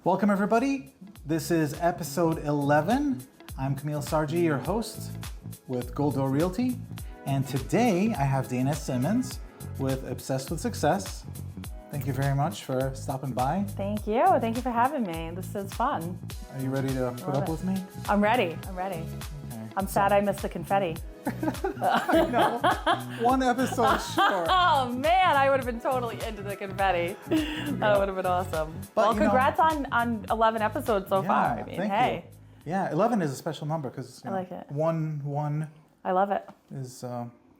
Welcome everybody. This is episode 11. I'm Kamil Sarji, your host with Gold Door Realty. And today I have Dayna Simmons with Obsessed with Success. Thank you very much for stopping by. Thank you. Thank you for having me. This is fun. Are you ready to put up with me? I'm ready. Okay. I'm sad I missed the confetti. No, one episode short. Oh man, I would have been totally into the confetti. That would have been awesome. But, well, congrats on 11 episodes so far. I mean, thank hey. you. Yeah, 11 is a special number because I like it. One I love it. is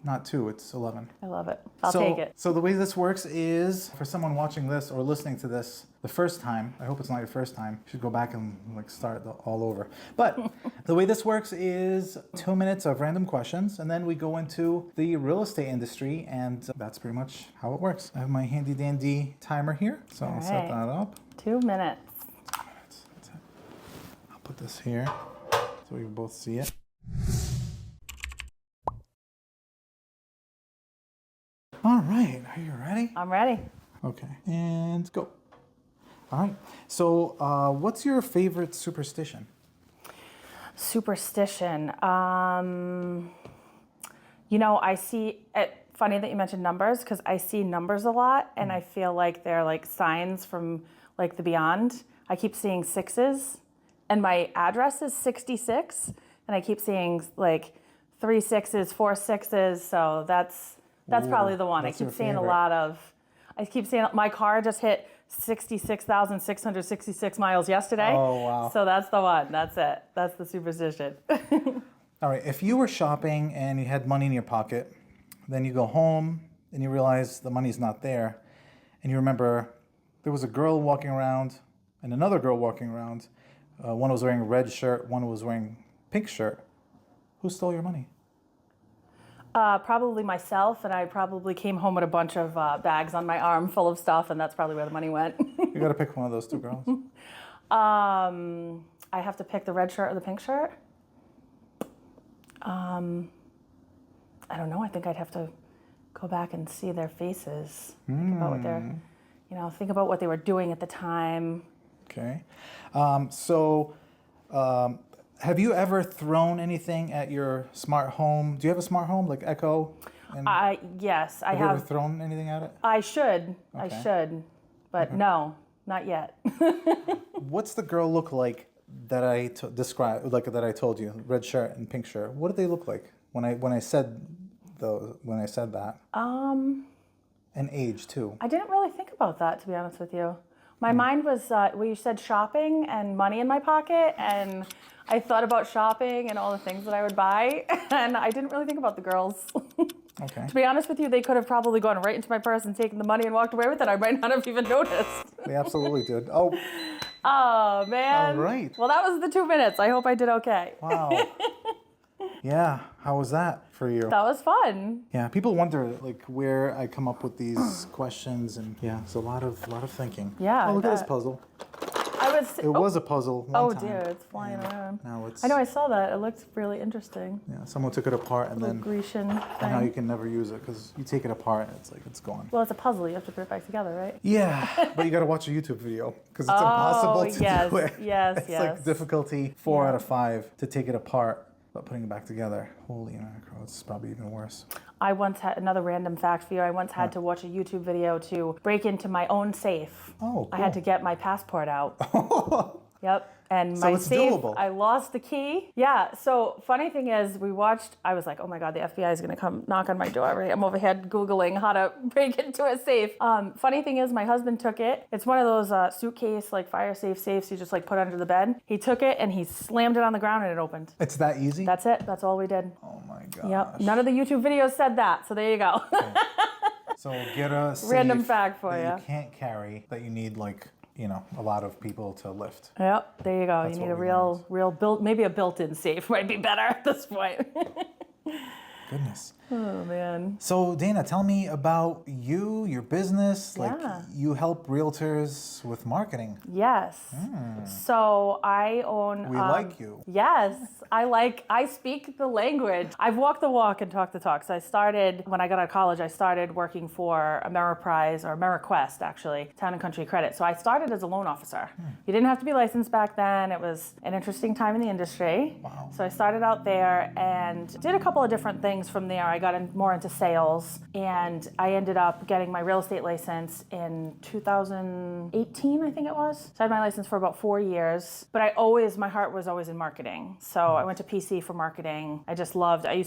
not 2, it's 11. I love it. I'll take it. So the way this works is, for someone watching this or listening to this the first time, I hope it's not your first time, you should go back and start all over. But the way this works is 2 minutes of random questions, and then we go into the real estate industry, and that's pretty much how it works. I have my handy dandy timer here, so I'll set that up. 2 minutes. 2 minutes, that's it. I'll put this here so we can both see it. All right, are you ready? I'm ready. Okay, and go. All right, so what's your favorite superstition? Superstition. I see it. Funny that you mentioned numbers because I see numbers a lot, and I feel like they're like signs from like the beyond. I keep seeing 6s, and my address is 66, and I keep seeing like 3 6s, 4 6s. So that's probably the one. I keep seeing a lot of. I keep seeing my car just hit 66,666 miles yesterday. Oh, wow. So that's the one. That's it. That's the superstition. All right, if you were shopping and you had money in your pocket, then you go home and you realize the money's not there, and you remember there was a girl walking around and another girl walking around. One was wearing a red shirt, one was wearing pink shirt. Who stole your money? Probably myself, and I probably came home with a bunch of bags on my arm full of stuff, and that's probably where the money went. You got to pick one of those 2 girls. I have to pick the red shirt or the pink shirt. I don't know. I think I'd have to go back and see their faces. Think about what think about what they were doing at the time. Okay. Have you ever thrown anything at your smart home? Do you have a smart home like Echo? Yes, I have. Have you ever thrown anything at it? I should, but no, not yet. What's the girl look like that I described, like that I told you, red shirt and pink shirt? What did they look like when I said that? And age too. I didn't really think about that, to be honest with you. My mind was where you said shopping and money in my pocket, and I thought about shopping and all the things that I would buy, and I didn't really think about the girls. Okay. To be honest with you, they could have probably gone right into my purse and taken the money and walked away with it. I might not have even noticed. They absolutely did. Oh. Oh, man. All right. Well, that was the 2 minutes. I hope I did okay. Wow. Yeah. How was that for you? That was fun. Yeah. People wonder like where I come up with these questions, and yeah, it's a lot of thinking. Yeah. Oh, look at this puzzle. It was a puzzle one time. Dear, it's flying around. Now it's. I know, I saw that. It looked really interesting. Yeah, someone took it apart and then. Grecian thing. And now you can never use it because you take it apart and it's gone. Well, it's a puzzle. You have to put it back together, right? Yeah, but you got to watch a YouTube video because it's impossible to do it. Yes, it's like difficulty 4 out of 5 to take it apart, but putting it back together, holy mackerel, it's probably even worse. I once had another random fact for you. I once had to watch a YouTube video to break into my own safe. Oh, cool. I had to get my passport out. Yep. And So my it's safe, doable. I lost the key. Yeah. So funny thing is, I was like, oh my God, the FBI is going to come knock on my door, right? I'm over here Googling how to break into a safe. Funny thing is, my husband took it. It's one of those suitcase, like fire safe safes you just like put under the bed. He took it and he slammed it on the ground and it opened. It's that easy? That's it. That's all we did. Oh my gosh. Yep. None of the YouTube videos said that. So there you go. Okay. So get a safe Random fact for that you. You can't carry, that you need like, a lot of people to lift. Yep, there you go. That's you need what a we real built, maybe a built-in safe might be better at this point. Goodness. Oh, man. So Dayna, tell me about you, your business. Like Yeah. you help realtors with marketing. Yes. So I own. We like you. Yes, I speak the language. I've walked the walk and talked the talk. So I started, when I got out of college, I started working for Ameriprise, or AmeriQuest actually, Town and Country Credit. So I started as a loan officer. You didn't have to be licensed back then. It was an interesting time in the industry. Wow. So I started out there and did a couple of different things from there. I got more into sales, and I ended up getting my real estate license in 2018, I think it was. So I had my license for about 4 years, but my heart was always in marketing. So I went to PC for marketing. I used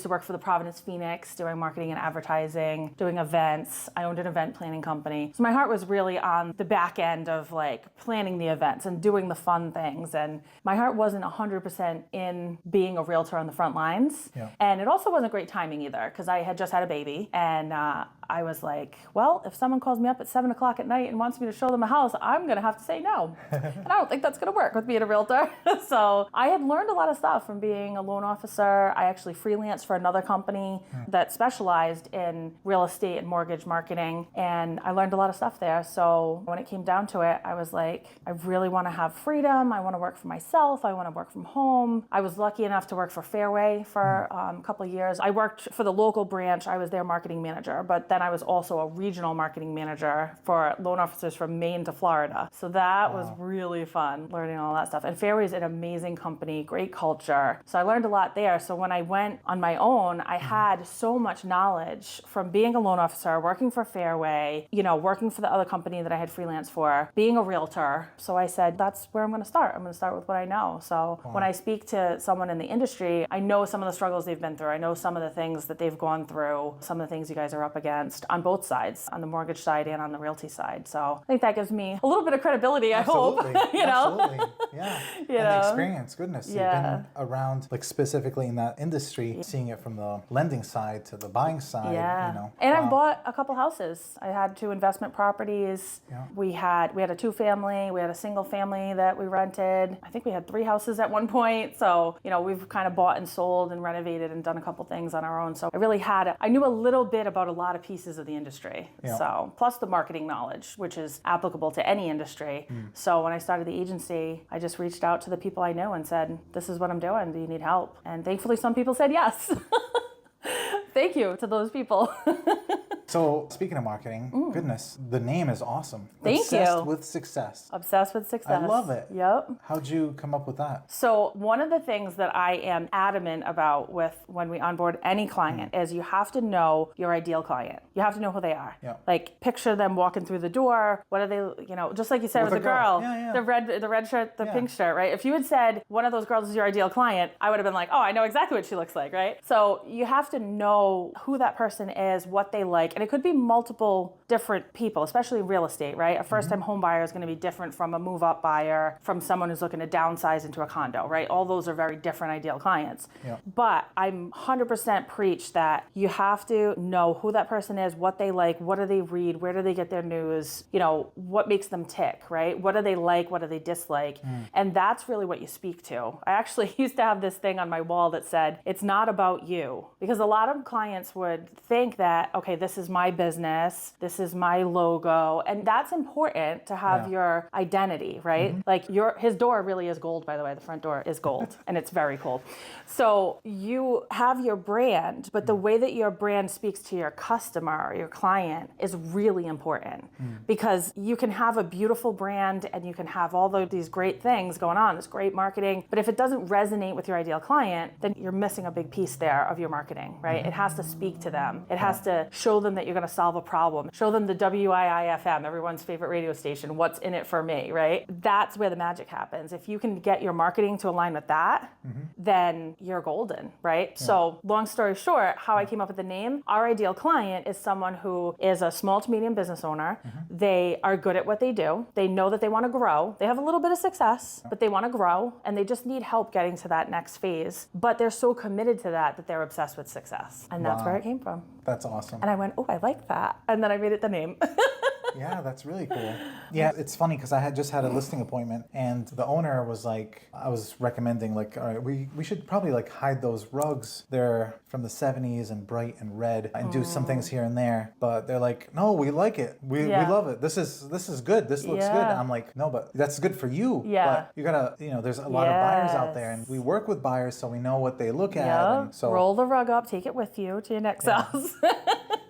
to work for the Providence Phoenix doing marketing and advertising, doing events. I owned an event planning company. So my heart was really on the back end of like planning the events and doing the fun things. And my heart wasn't 100% in being a realtor on the front lines. Yeah. And it also wasn't great timing either, because I had just had a baby, and I was like, well, if someone calls me up at 7 o'clock at night and wants me to show them a house, I'm going to have to say no. And I don't think that's going to work with being a realtor. So I had learned a lot of stuff from being a loan officer. I actually freelanced for another company that specialized in real estate and mortgage marketing, and I learned a lot of stuff there. So when it came down to it, I was like, I really want to have freedom. I want to work for myself. I want to work from home. I was lucky enough to work for Fairway for a couple of years. I worked for the local branch. I was their marketing manager, but then I was also a regional marketing manager for loan officers from Maine to Florida. So that was really fun, learning all that stuff. And Fairway is an amazing company, great culture. So I learned a lot there. So when I went on my own, I had so much knowledge from being a loan officer, working for Fairway, working for the other company that I had freelance for, being a realtor. So I said, that's where I'm going to start. I'm going to start with what I know. So when I speak to someone in the industry, I know some of the struggles they've been through. I know some of the things that they've gone through, some of the things you guys are up against on both sides, on the mortgage side and on the realty side. So I think that gives me a little bit of credibility, Absolutely. I hope. Absolutely. Yeah. And the experience, goodness. Yeah. You've been around, like specifically in that industry, seeing it from the lending side to the buying side. Yeah. And I bought a couple houses. I had 2 investment properties. Yeah. We had a 2-family, we had a single family that we rented. I think we had 3 houses at one point. So, we've kind of bought and sold and renovated and done a couple things on our own. So I knew a little bit about a lot of pieces of the industry. Yeah. So, plus the marketing knowledge, which is applicable to any industry. So when I started the agency, I just reached out to the people I knew and said, this is what I'm doing. Do you need help? And thankfully, some people said yes. Thank you to those people. So speaking of marketing, goodness, the name is awesome. Thank Obsessed you. with Success. Obsessed with Success. I love it. Yep. How'd you come up with that? So one of the things that I am adamant about with when we onboard any client is you have to know your ideal client. You have to know who they are. Yeah. Like picture them walking through the door. What are they, just like you said with the girl, Yeah. the red shirt, the pink shirt, right? If you had said one of those girls is your ideal client, I would have been like, oh, I know exactly what she looks like, right? So you have to know who that person is, what they like, and it could be multiple different people, especially real estate, right? A first-time home buyer is going to be different from a move-up buyer, from someone who's looking to downsize into a condo, right? All those are very different ideal clients. Yeah. But I'm 100% preach that you have to know who that person is, what they like, what do they read, where do they get their news, what makes them tick, right? What do they like, what do they dislike? And that's really what you speak to. I actually used to have this thing on my wall that said, it's not about you. Because a lot of clients would think that, okay, this is my business, this is my logo, and that's important to have your identity, right? Like his door really is gold, by the way. The front door is gold, and it's very cool. So you have your brand, but the way that your brand speaks to your customer or your client is really important because you can have a beautiful brand and you can have all these great things going on, this great marketing, but if it doesn't resonate with your ideal client, then you're missing a big piece there of your marketing, right? It has to speak to them. It has to show them that you're going to solve a problem. Show them the WIIFM, everyone's favorite radio station, what's in it for me, right? That's where the magic happens. If you can get your marketing to align with that, then you're golden, right? Yeah. So long story short, how I came up with the name, our ideal client is someone who is a small to medium business owner. They are good at what they do. They know that they want to grow. They have a little bit of success, but they want to grow and they just need help getting to that next phase. But they're so committed to that they're obsessed with success. And that's where it came from. That's awesome. And I went, oh, I like that. And then I made it the name. Yeah, that's really cool. Yeah, it's funny because I had just had a listing appointment and the owner was like, I was recommending like, all right, we should probably like hide those rugs. They're from the 70s and bright and red and do some things here and there. But they're like, no, we like it. We love it. This is good. This looks good. I'm like, no, but that's good for you. Yeah. But you gotta, there's a lot of buyers out there and we work with buyers so we know what they look at. And so roll the rug up, take it with you to your next house.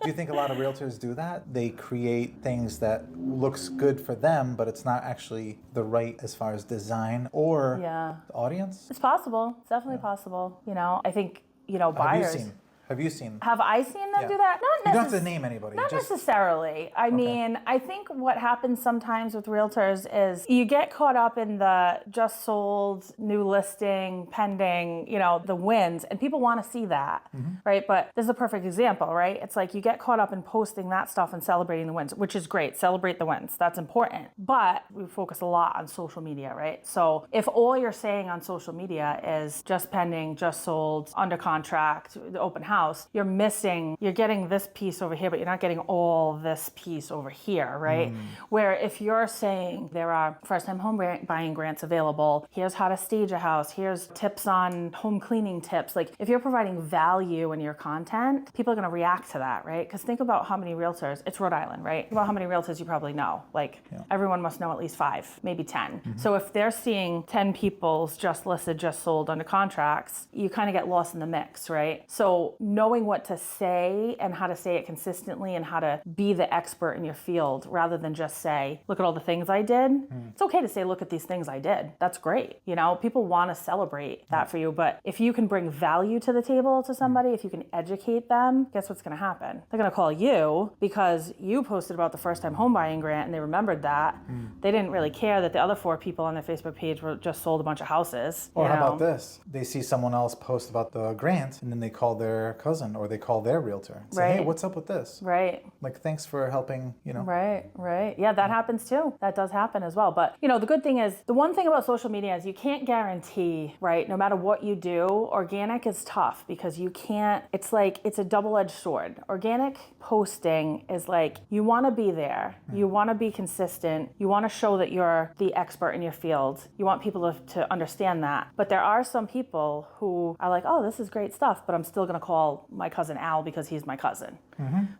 do you think a lot of realtors do that? They create things that looks good for them, but it's not actually the right as far as design or the audience? It's possible. It's definitely possible. I think, buyers. Have you seen? Have I seen them do that? You don't have to name anybody. Not necessarily. I mean, I think what happens sometimes with realtors is you get caught up in the just sold, new listing, pending, the wins, and people want to see that, right? But this is a perfect example, right? It's like you get caught up in posting that stuff and celebrating the wins, which is great. Celebrate the wins. That's important. But we focus a lot on social media, right? So if all you're saying on social media is just pending, just sold, under contract, the open house, you're getting this piece over here, but you're not getting all this piece over here, right? Where if you're saying there are first-time home buying grants available, here's how to stage a house, here's tips on home cleaning tips. Like if you're providing value in your content, people are going to react to that, right? Because think about how many realtors, it's Rhode Island, right? Think about how many realtors you probably know. Like everyone must know at least 5, maybe 10. So if they're seeing 10 people's just listed, just sold under contracts, you kind of get lost in the mix, right? So knowing what to say and how to say it consistently and how to be the expert in your field rather than just say, look at all the things I did. It's okay to say, look at these things I did. That's great. People want to celebrate that for you. But if you can bring value to the table to somebody, if you can educate them, guess what's going to happen? They're going to call you because you posted about the first-time home buying grant and they remembered that. They didn't really care that the other 4 people on their Facebook page were just sold a bunch of houses. Or how about this? They see someone else post about the grant and then they call their cousin or they call their realtor and say, hey, what's up with this? Right. Like, thanks for helping, Right. Yeah, that happens too. That does happen as well. But, the good thing is, the one thing about social media is you can't guarantee, right, no matter what you do, organic is tough because you can't, it's a double-edged sword. Organic posting is like, you want to be there. You want to be consistent. You want to show that you're the expert in your field. You want people to understand that. But there are some people who are like, oh, this is great stuff, but I'm still going to call my cousin Al because he's my cousin.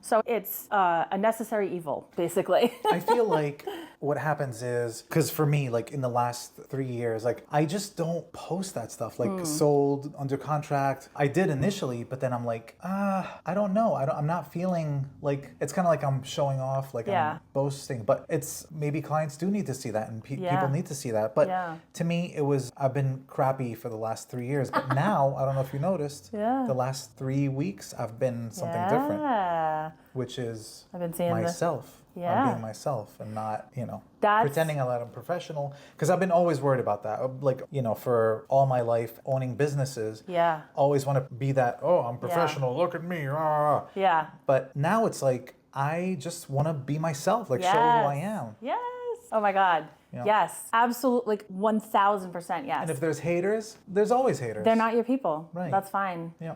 So it's a necessary evil, basically. I feel like what happens is, because for me, like in the last 3 years, like I just don't post that stuff, like sold, under contract. I did initially, but then I'm like, I don't know. I'm not feeling like, it's kind of like I'm showing off, like I'm boasting, but it's maybe clients do need to see that and people need to see that. But to me, I've been crappy for the last 3 years, but now, I don't know if you noticed, the last 3 weeks, I've been something different, which is I've been seeing myself. I'm being myself and not, pretending that I'm professional. Because I've been always worried about that. Like, for all my life, owning businesses, always want to be that, oh, I'm professional, look at me. Yeah. But now it's like, I just want to be myself, like show who I am. Yes. Oh my God. Yes, absolutely, like 1,000% yes. And if there's haters, there's always haters. They're not your people. Right. That's fine. Yeah.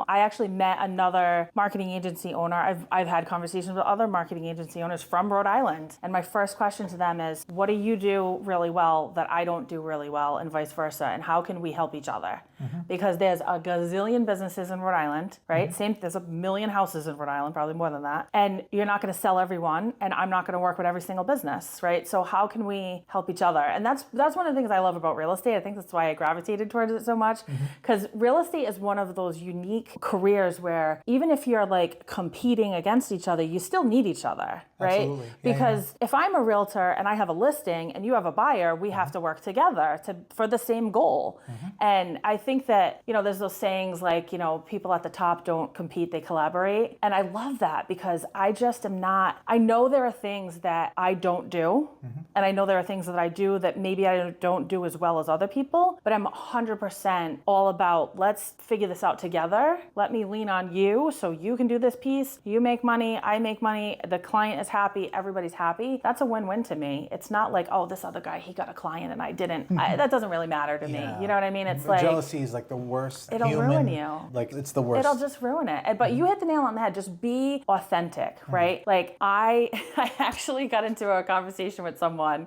I actually met another marketing agency owner. I've had conversations with other marketing agency owners from Rhode Island. And my first question to them is, what do you do really well that I don't do really well and vice versa? And how can we help each other? Because there's a gazillion businesses in Rhode Island, right? There's a million houses in Rhode Island, probably more than that. And you're not going to sell everyone, and I'm not going to work with every single business, right? So how can we help each other? And that's one of the things I love about real estate. I think that's why I gravitated towards it so much, because real estate is one of those unique careers where even if you're like competing against each other, you still need each other, right? Absolutely. Because if I'm a realtor and I have a listing and you have a buyer, we have to work together for the same goal. And I think that, there's those sayings like, people at the top don't compete, they collaborate. And I love that because I just am not, I know there are things that I don't do. And I know there are things that I do that maybe I don't do as well as other people, but I'm 100% all about, let's figure this out together. Let me lean on you so you can do this piece. You make money, I make money, the client is happy, everybody's happy, that's a win-win to me. It's not like, oh, this other guy, he got a client and I didn't. That doesn't really matter to me. You know what I mean? It's like jealousy is like the worst. It'll ruin you. Like it's the worst. It'll just ruin it. But you hit the nail on the head. Just be authentic, right? Like I actually got into a conversation with someone,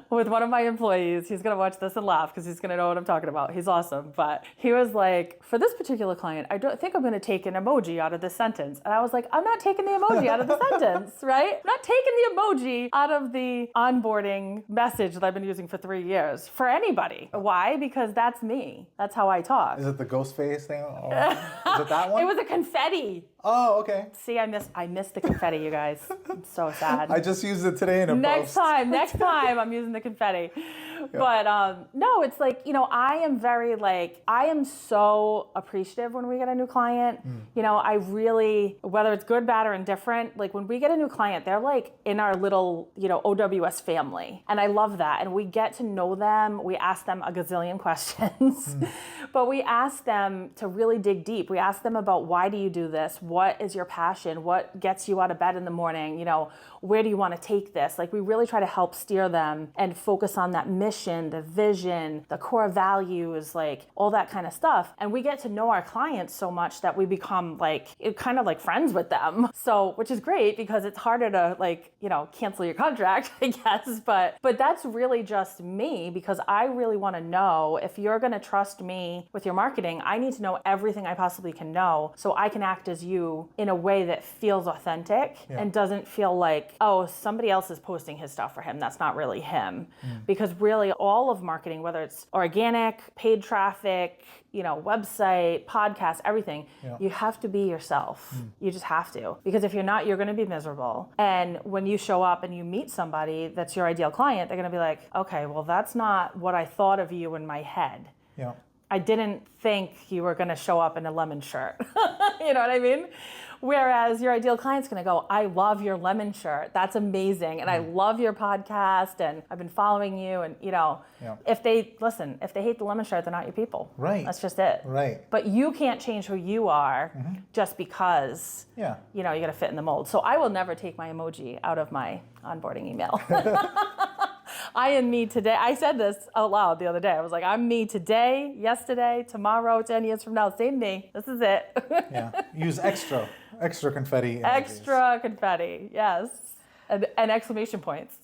with one of my employees. He's gonna watch this and laugh because he's gonna know what I'm talking about. He's awesome. But he was like, for this particular client, I don't think I'm gonna take an emoji out of this sentence. And I was like, I'm not taking the emoji out of the sentence, right? I'm not taking the emoji out of the onboarding message that I've been using for 3 years for anybody. Why? Because that's me. That's how I talk. Is it the ghost face thing? Or is it that one? It was a confetti. Oh, okay. See, I missed the confetti, you guys. I'm so sad. I just used it today in a next post. Next time I'm using the confetti. Yeah. But no, it's like, I am so appreciative when we get a new client. I really, whether it's good, bad, or indifferent, like when we get a new client, they're like in our little, OWS family. And I love that. And we get to know them. We ask them a gazillion questions, but we ask them to really dig deep. We ask them about, why do you do this? What is your passion? What gets you out of bed in the morning? Where do you want to take this? Like we really try to help steer them and focus on that mission, the vision, the core values, like all that kind of stuff. And we get to know our clients so much that we become kind of like friends with them. So, which is great because it's harder to cancel your contract, I guess. But that's really just me, because I really want to know, if you're going to trust me with your marketing, I need to know everything I possibly can know so I can act as you in a way that feels authentic and doesn't feel like, oh, somebody else is posting his stuff for him. That's not really him. Because really all of marketing, whether it's organic, paid traffic, website, podcast, everything, you have to be yourself. You just have to. Because if you're not, you're going to be miserable. And when you show up and you meet somebody that's your ideal client, they're going to be like, okay, well, that's not what I thought of you in my head. Yeah. I didn't think you were going to show up in a lemon shirt. You know what I mean? Whereas your ideal client's going to go, I love your lemon shirt. That's amazing. And I love your podcast. And I've been following you. And, if they hate the lemon shirt, they're not your people. Right. That's just it. Right. But you can't change who you are just because, you got to fit in the mold. So I will never take my emoji out of my onboarding email. I am me today. I said this out loud the other day. I was like, I'm me today, yesterday, tomorrow, 10 years from now. Same me. This is it. Use extra confetti. Emojis. Extra confetti, yes. And exclamation points.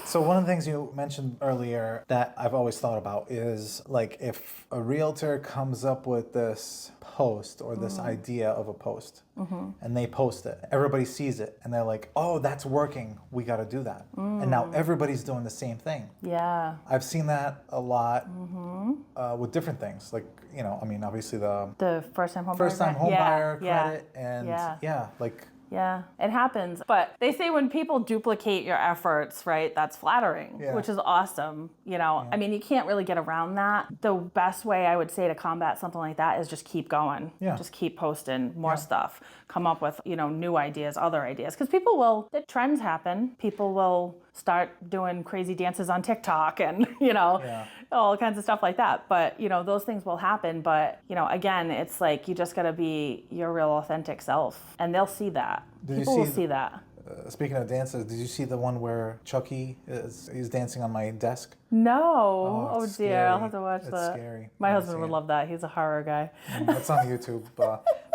So one of the things you mentioned earlier that I've always thought about is like, if a realtor comes up with this post or this idea of a post and they post it, everybody sees it and they're like, oh, that's working, we got to do that. And now everybody's doing the same thing. Yeah. I've seen that a lot with different things. Like, obviously the first-time home buyer credit and Yeah, it happens. But they say when people duplicate your efforts, right, that's flattering, which is awesome. I mean, you can't really get around that. The best way I would say to combat something like that is just keep going. Just keep posting more stuff. Come up with, new ideas, other ideas. Because the trends happen. People will start doing crazy dances on TikTok and, all kinds of stuff like that. But, those things will happen. But, again, it's like you just got to be your real authentic self. And they'll see that. People will see that. Speaking of dances, did you see the one where Chucky is dancing on my desk? No. Oh dear, scary. I'll have to watch that. It's scary. My husband would love that. He's a horror guy. It's on YouTube.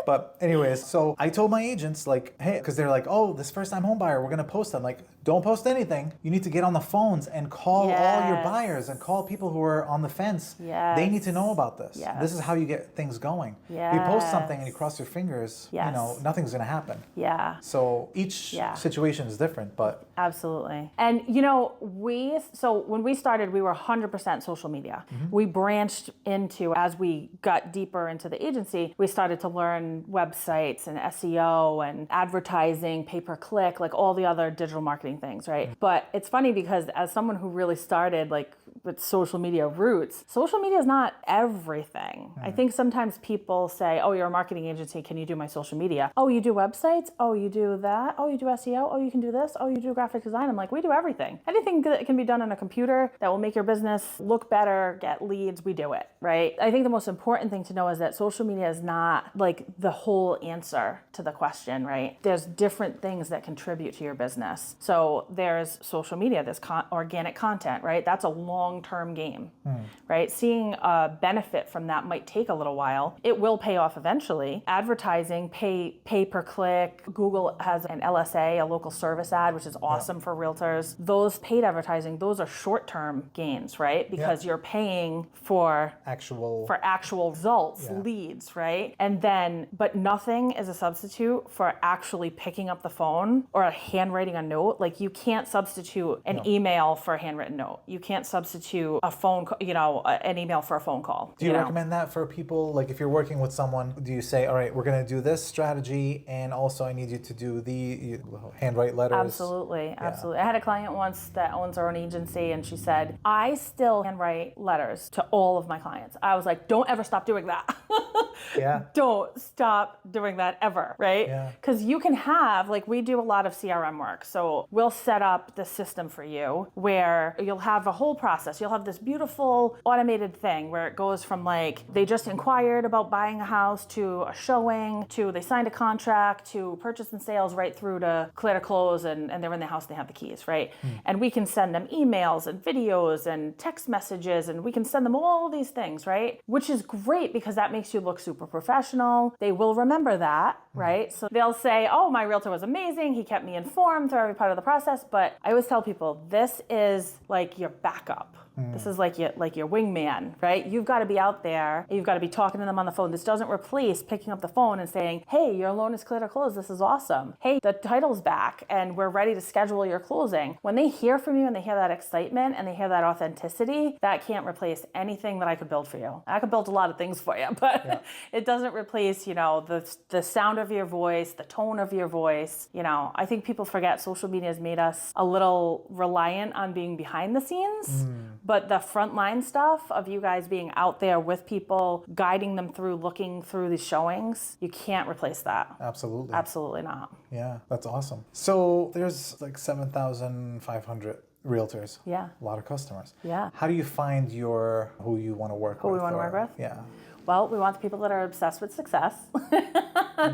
But anyways, so I told my agents, like, hey, because they're like, oh, this first-time home buyer, we're going to post them. Like, don't post anything. You need to get on the phones and call all your buyers and call people who are on the fence. They need to know about this. This is how you get things going. If you post something and you cross your fingers, nothing's going to happen. So each situation is different, but... Absolutely. And, when we started, we were 100% social media. We branched into, as we got deeper into the agency, we started to learn websites and SEO and advertising, pay-per-click, like all the other digital marketing things, right? But it's funny because as someone who really started like with social media roots, social media is not everything. I think sometimes people say, oh, you're a marketing agency, can you do my social media? Oh, you do websites? Oh, you do that? Oh, you do SEO? Oh, you can do this? Oh, you do graphic design? I'm like, we do everything. Anything that can be done on a computer that will make your business look better, get leads, we do it, right? I think the most important thing to know is that social media is not like the whole answer to the question, right? There's different things that contribute to your business. So there's social media, there's organic content, right? That's a long-term game, right? Seeing a benefit from that might take a little while. It will pay off eventually. Advertising, pay per click. Google has an LSA, a local service ad, which is awesome for realtors. Those paid advertising, those are short-term gains, right? Because you're paying for actual results, leads, right? And then, but nothing is a substitute for actually picking up the phone or handwriting a note. Like you can't substitute an email for a handwritten note. You can't substitute a phone, an email for a phone call. Do you recommend that for people? Like if you're working with someone, do you say, all right, we're going to do this strategy and also I need you to do the handwrite letters? Absolutely. I had a client once that owns her own agency and she said, I still handwrite letters to all of my clients. I was like, don't ever stop doing that. Don't stop doing that ever, right? Because you can have, like we do a lot of CRM work. So we'll set up the system for you where you'll have a whole process. You'll have this beautiful automated thing where it goes from like, they just inquired about buying a house to a showing, to they signed a contract, to purchase and sales, right through to clear to close and they're in the house, they have the keys, right? And we can send them emails and videos and text messages and we can send them all these things, right? Which is great because that makes you look super professional. They will remember that, right? So they'll say, oh, my realtor was amazing. He kept me informed through every part of the process. But I always tell people, this is like your backup. This is like your wingman, right? You've got to be out there. You've got to be talking to them on the phone. This doesn't replace picking up the phone and saying, hey, your loan is clear to close. This is awesome. Hey, the title's back and we're ready to schedule your closing. When they hear from you and they hear that excitement and they hear that authenticity, that can't replace anything that I could build for you. I could build a lot of things for you, but it doesn't replace, the sound of your voice, the tone of your voice. I think people forget social media has made us a little reliant on being behind the scenes. But the frontline stuff of you guys being out there with people, guiding them through, looking through these showings, you can't replace that. Absolutely. Absolutely not. Yeah, that's awesome. So there's like 7,500 realtors. Yeah. A lot of customers. Yeah. How do you find who you want to work with? Who we want to work with? Yeah. Well, we want the people that are obsessed with success.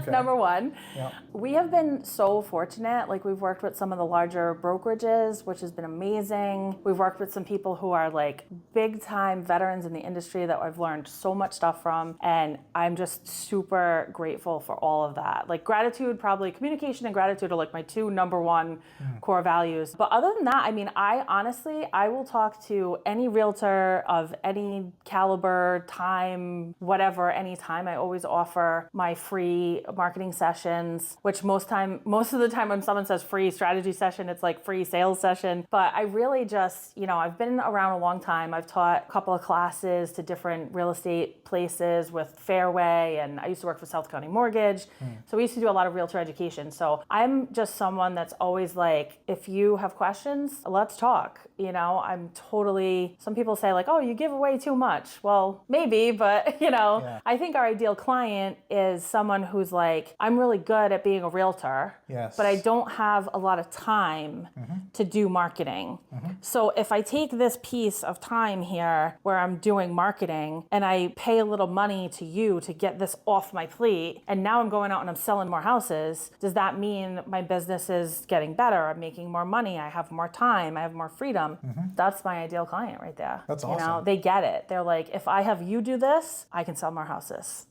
Number one. Yeah. We have been so fortunate. Like we've worked with some of the larger brokerages, which has been amazing. We've worked with some people who are like big time veterans in the industry that I've learned so much stuff from. And I'm just super grateful for all of that. Like gratitude, probably communication and gratitude are like my two number one core values. But other than that, I mean, I will talk to any realtor of any caliber, time, whatever, anytime. I always offer my free marketing sessions, which most of the time when someone says free strategy session, it's like free sales session. But I really just, I've been around a long time. I've taught a couple of classes to different real estate places with Fairway, and I used to work for South County Mortgage. So we used to do a lot of realtor education. So I'm just someone that's always like, if you have questions, let's talk. I'm totally, some people say like, oh, you give away too much. Well, maybe, but I think our ideal client is someone who's like, I'm really good at being a realtor, but I don't have a lot of time to do marketing. So if I take this piece of time here where I'm doing marketing and I pay a little money to you to get this off my plate, and now I'm going out and I'm selling more houses, does that mean my business is getting better? I'm making more money. I have more time. I have more freedom. That's my ideal client right there. That's awesome. They get it. They're like, if I have you do this, I can sell more houses.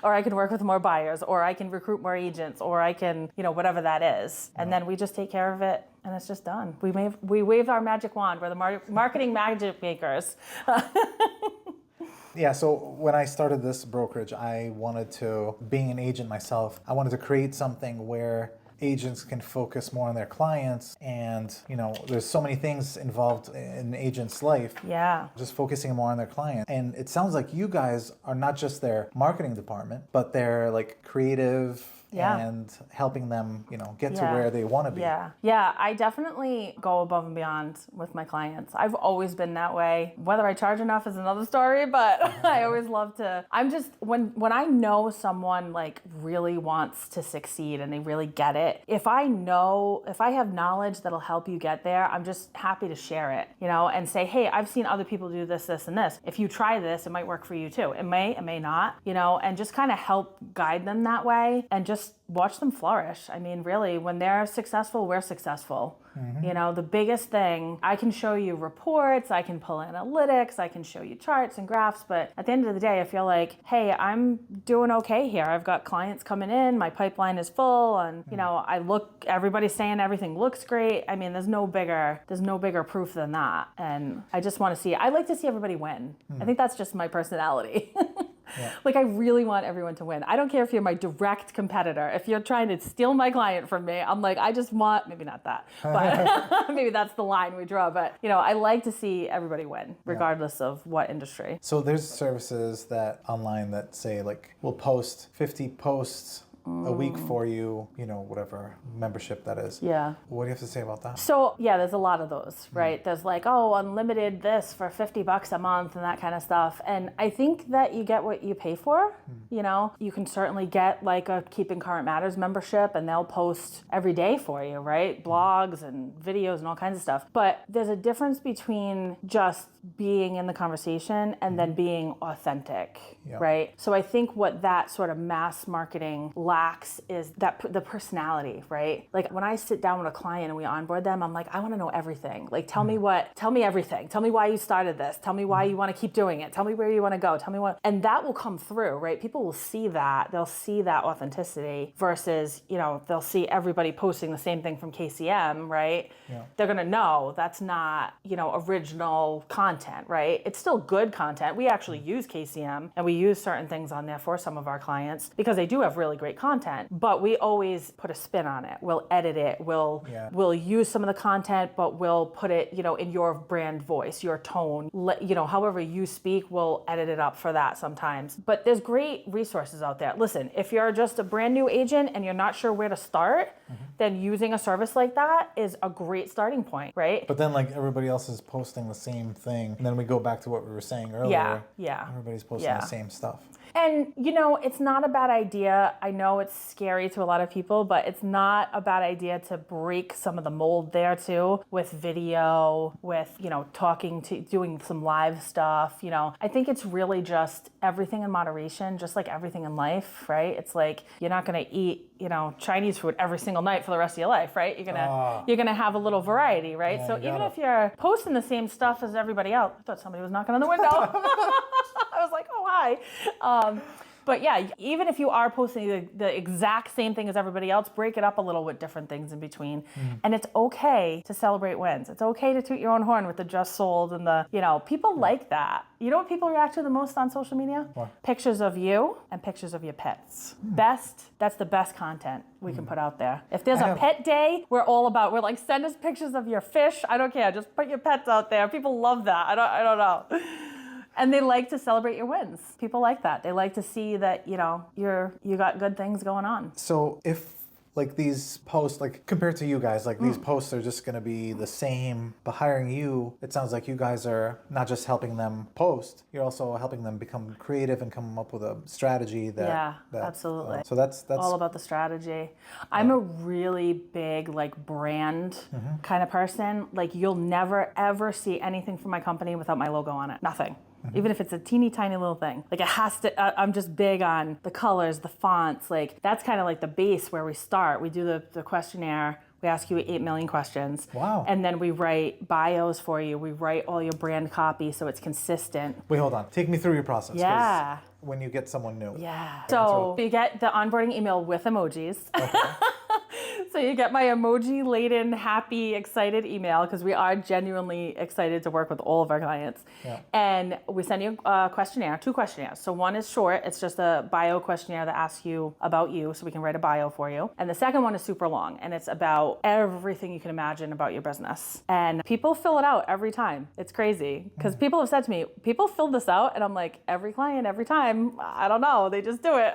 Or I can work with more buyers, or I can recruit more agents, or I can, whatever that is. And then we just take care of it and it's just done. We wave our magic wand. We're the marketing magic makers. Yeah, so when I started this brokerage, I wanted to, being an agent myself, I wanted to create something where agents can focus more on their clients, and there's so many things involved in an agent's life. Yeah. Just focusing more on their client. And it sounds like you guys are not just their marketing department, but they're like creative Yeah. and helping them, get to Yeah. where they want to be. Yeah, I definitely go above and beyond with my clients. I've always been that way. Whether I charge enough is another story, but I always love to, I'm just, when I know someone like really wants to succeed and they really get it, if I have knowledge that'll help you get there, I'm just happy to share it, and say, hey, I've seen other people do this, this, and this. If you try this, it might work for you too. It may not, and just kind of help guide them that way and just watch them flourish. I mean, really, when they're successful, we're successful. The biggest thing, I can show you reports, I can pull analytics, I can show you charts and graphs, but at the end of the day, I feel like, hey, I'm doing okay here. I've got clients coming in, my pipeline is full, and everybody's saying everything looks great. I mean, there's no bigger proof than that. And I just want to I like to see everybody win. I think that's just my personality. Yeah. Like, I really want everyone to win. I don't care if you're my direct competitor. If you're trying to steal my client from me, I'm like, I just want, maybe not that, but maybe that's the line we draw. But, I like to see everybody win, regardless of what industry. So there's services that online that say, like, we'll post 50 posts a week for you, whatever membership that is. Yeah. What do you have to say about that? So yeah, there's a lot of those, right? There's like, unlimited this for $50 a month and that kind of stuff. And I think that you get what you pay for. You can certainly get like a Keeping Current Matters membership and they'll post every day for you, right? Blogs and videos and all kinds of stuff. But there's a difference between just being in the conversation and then being authentic, right? So I think what that sort of mass marketing lacks is the personality, right? Like when I sit down with a client and we onboard them, I'm like, I want to know everything. Like, tell me everything. Tell me why you started this. Tell me why you want to keep doing it. Tell me where you want to go. Tell me what, and that will come through, right? People will see that. They'll see that authenticity versus, they'll see everybody posting the same thing from KCM, right? Yeah. They're going to know that's not, original content, right? It's still good content. We actually use KCM and we use certain things on there for some of our clients because they do have really great content, but we always put a spin on it. We'll edit it. We'll use some of the content, but we'll put it, in your brand voice, your tone, however you speak, we'll edit it up for that sometimes. But there's great resources out there. Listen, if you're just a brand new agent and you're not sure where to start, then using a service like that is a great starting point, right? But then like everybody else is posting the same thing. And then we go back to what we were saying earlier. Yeah. Everybody's posting the same stuff. And, it's not a bad idea. I know it's scary to a lot of people, but it's not a bad idea to break some of the mold there too with video, with, doing some live stuff. I think it's really just everything in moderation, just like everything in life, right? It's like you're not going to eat, Chinese food every single night for the rest of your life, right? You're gonna have a little variety, right? Yeah, so even if you're posting the same stuff as everybody else, I thought somebody was knocking on the window. I was like, oh, hi. But yeah, even if you are posting the exact same thing as everybody else, break it up a little with different things in between. And it's okay to celebrate wins. It's okay to toot your own horn with the just sold and the, people like that. You know what people react to the most on social media? What? Pictures of you and pictures of your pets. That's the best content we can put out there. If there's a pet day, we're like, send us pictures of your fish. I don't care. Just put your pets out there. People love that. I don't know. And they like to celebrate your wins. People like that. They like to see that, you got good things going on. So if like these posts, like compared to you guys, like these posts are just going to be the same, but hiring you, it sounds like you guys are not just helping them post, you're also helping them become creative and come up with a strategy that absolutely. So that's all about the strategy. I'm a really big like brand kind of person. Like you'll never ever see anything from my company without my logo on it. Nothing. Even if it's a teeny tiny little thing. Like it has to, I'm just big on the colors, the fonts, like that's kind of like the base where we start. We do the questionnaire. We ask you 8 million questions. Wow. And then we write bios for you. We write all your brand copy so it's consistent. Wait, hold on. Take me through your process. 'Cause Yeah. when you get someone new. Yeah. So you get the onboarding email with emojis. Okay. So you get my emoji-laden, happy, excited email because we are genuinely excited to work with all of our clients. Yeah. And we send you a questionnaire, 2 questionnaires. So one is short. It's just a bio questionnaire that asks you about you so we can write a bio for you. And the second one is super long and it's about everything you can imagine about your business. And people fill it out every time. It's crazy because people have said to me, people fill this out and I'm like, every client, every time, I don't know, they just do it.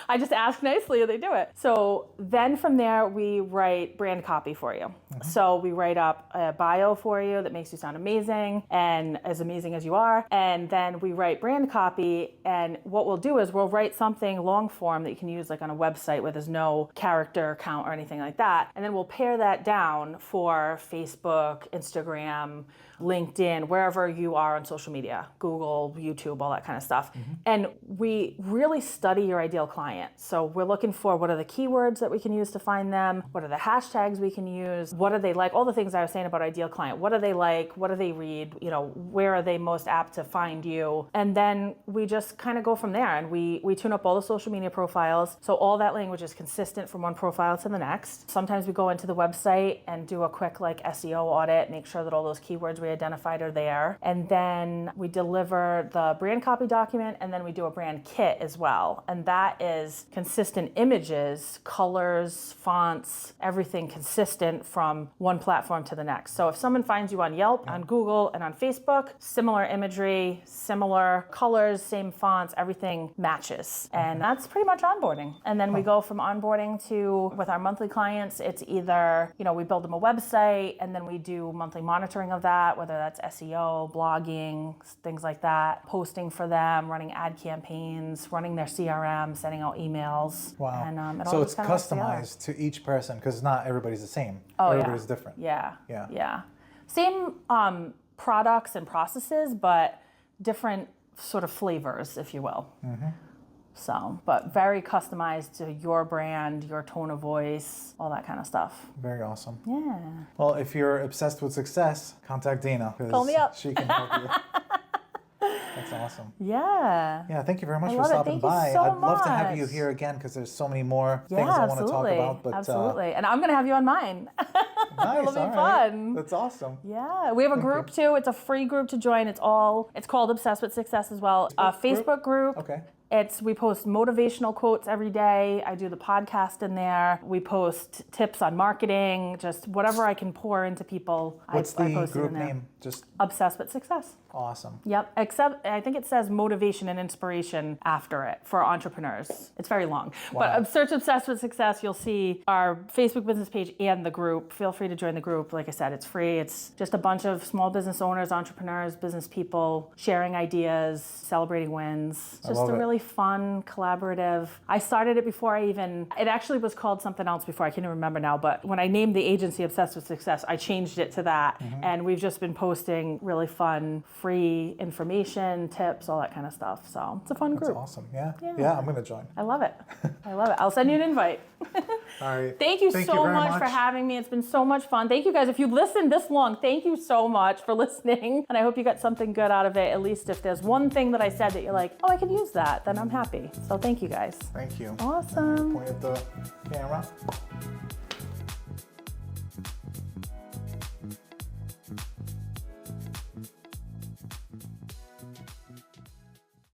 I just ask nicely and they do it. So then from there, we write brand copy for you. So we write up a bio for you that makes you sound amazing and as amazing as you are. And then we write brand copy. And what we'll do is we'll write something long form that you can use like on a website where there's no character count or anything like that. And then we'll pare that down for Facebook, Instagram, LinkedIn, wherever you are on social media, Google, YouTube, all that kind of stuff. And we really study your ideal client. So we're looking for what are the keywords that we can use to find them? What are the hashtags we can use? What are they like? All the things I was saying about ideal client. What are they like? What do they read? You know, where are they most apt to find you? And then we just kind of go from there and we tune up all the social media profiles. So all that language is consistent from one profile to the next. Sometimes we go into the website and do a quick like SEO audit, make sure that all those keywords we identified are there. And then we deliver the brand copy document and then we do a brand kit as well. And that is consistent images, colors, fonts, everything consistent from one platform to the next. So if someone finds you on Yelp, on Google, and on Facebook, similar imagery, similar colors, same fonts, everything matches. And that's pretty much onboarding. And then we go from onboarding to, with our monthly clients, it's either, you know, we build them a website and then we do monthly monitoring of that, whether that's SEO, blogging, things like that, posting for them, running ad campaigns, running their CRM, sending out emails. Wow. And, it so all it's just kinda works together. customized to each person because not everybody's the same. Oh, Everybody's different. Yeah. Same products and processes, but different sort of flavors, if you will. So, but very customized to your brand, your tone of voice, all that kind of stuff. Very awesome. Yeah. Well, if you're obsessed with success, contact Dayna. Call me up. She can help you. That's awesome. Yeah. Yeah, thank you very much I for love it. stopping Thank you by. so I'd love to have you much. here again because there's so many more Yeah, things I want to absolutely. talk about. But Absolutely. And I'm going to have you on mine. nice, It'll be all right. fun. That's awesome. Yeah, we have a group too. It's a free group to join. It's called Obsessed with Success as well. A Facebook group. Okay. We post motivational quotes every day. I do the podcast in there. We post tips on marketing, just whatever I can pour into people. What's I the post it group in there. name? Just Obsessed with Success. awesome. Yep, except I think it says motivation and inspiration after it for entrepreneurs. It's very long. Wow. But search Obsessed with Success, you'll see our Facebook business page and the group. Feel free to join the group. Like I said, it's free. It's just a bunch of small business owners, entrepreneurs, business people sharing ideas, celebrating wins. Just love a it. really fun, collaborative. I started it before it actually was called something else before. I can't even remember now. But when I named the agency Obsessed with Success, I changed it to that. And we've just been posting really fun, free information, tips, all that kind of stuff. So it's a fun That's group. awesome. Yeah, I'm going to join. I love it. I love it. I'll send you an invite. All right. Thank you so very much for having me. It's been so much fun. Thank you guys. If you listened this long, thank you so much for listening. And I hope you got something good out of it. At least if there's one thing that I said that you're like, oh, I could use that, then I'm happy. So thank you guys. Thank you. Awesome. Point at the camera.